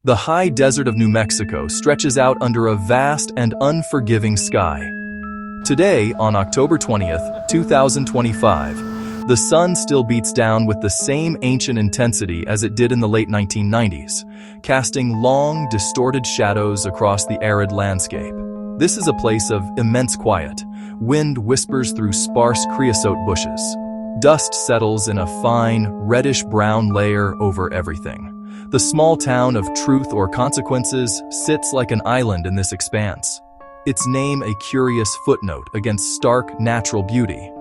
The high desert of New Mexico stretches out under a vast and unforgiving sky. Today, on October 20th, 2025, the sun still beats down with the same ancient intensity as it did in the late 1990s, casting long, distorted shadows across the arid landscape. This is a place of immense quiet. Wind whispers through sparse creosote bushes. Dust settles in a fine, reddish-brown layer over everything. The small town of Truth or Consequences sits like an island in this expanse, its name a curious footnote against stark, natural beauty.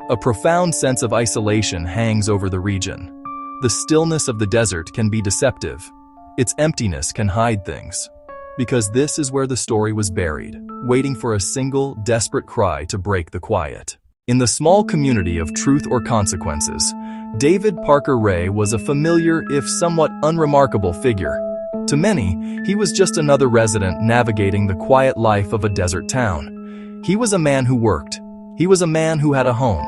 A profound sense of isolation hangs over the region. The stillness of the desert can be deceptive. Its emptiness can hide things. Because this is where the story was buried, waiting for a single, desperate cry to break the quiet. In the small community of Truth or Consequences, David Parker Ray was a familiar, if somewhat unremarkable figure. To many, he was just another resident navigating the quiet life of a desert town. He was a man who worked. He was a man who had a home.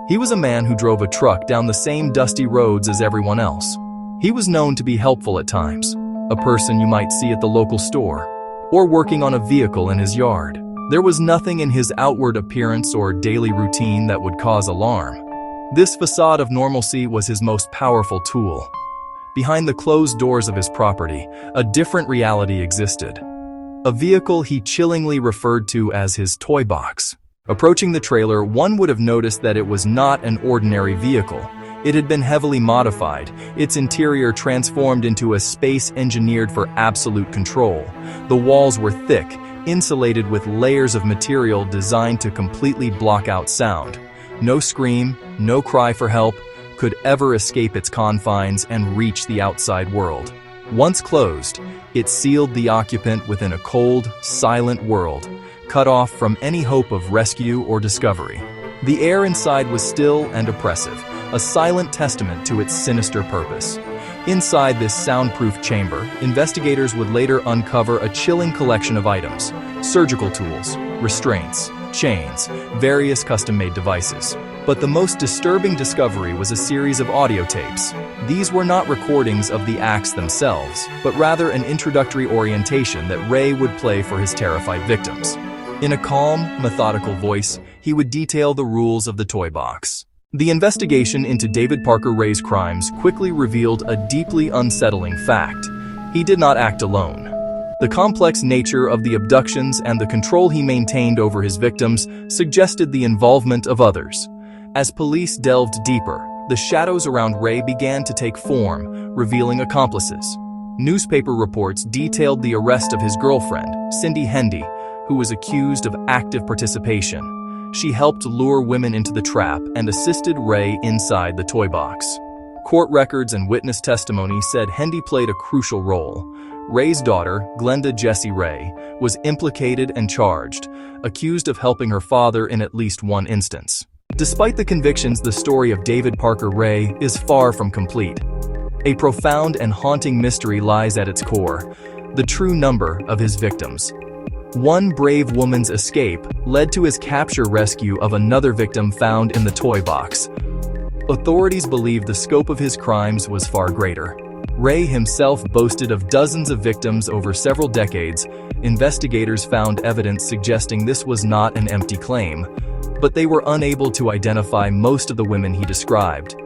He was a man who drove a truck down the same dusty roads as everyone else. He was known to be helpful at times, a person you might see at the local store, or working on a vehicle in his yard. There was nothing in his outward appearance or daily routine that would cause alarm. This facade of normalcy was his most powerful tool. Behind the closed doors of his property, a different reality existed. A vehicle he chillingly referred to as his toy box. Approaching the trailer, one would have noticed that it was not an ordinary vehicle. It had been heavily modified, its interior transformed into a space engineered for absolute control. The walls were thick, insulated with layers of material designed to completely block out sound. No scream, no cry for help could ever escape its confines and reach the outside world. Once closed, it sealed the occupant within a cold, silent world, cut off from any hope of rescue or discovery. The air inside was still and oppressive, a silent testament to its sinister purpose. Inside this soundproof chamber, investigators would later uncover a chilling collection of items: surgical tools, restraints, chains, various custom-made devices. But the most disturbing discovery was a series of audio tapes. These were not recordings of the acts themselves, but rather an introductory orientation that Ray would play for his terrified victims. In a calm, methodical voice, he would detail the rules of the toy box. The investigation into David Parker Ray's crimes quickly revealed a deeply unsettling fact. He did not act alone. The complex nature of the abductions and the control he maintained over his victims suggested the involvement of others. As police delved deeper, the shadows around Ray began to take form, revealing accomplices. Newspaper reports detailed the arrest of his girlfriend, Cindy Hendy, who was accused of active participation. She helped lure women into the trap and assisted Ray inside the toy box. Court records and witness testimony said Hendy played a crucial role. Ray's daughter, Glenda Jessie Ray, was implicated and charged, accused of helping her father in at least one instance. Despite the convictions, the story of David Parker Ray is far from complete. A profound and haunting mystery lies at its core: the true number of his victims. One brave woman's escape led to his rescue of another victim found in the toy box. Authorities believe the scope of his crimes was far greater. Ray himself boasted of dozens of victims over several decades. Investigators found evidence suggesting this was not an empty claim, but they were unable to identify most of the women he described.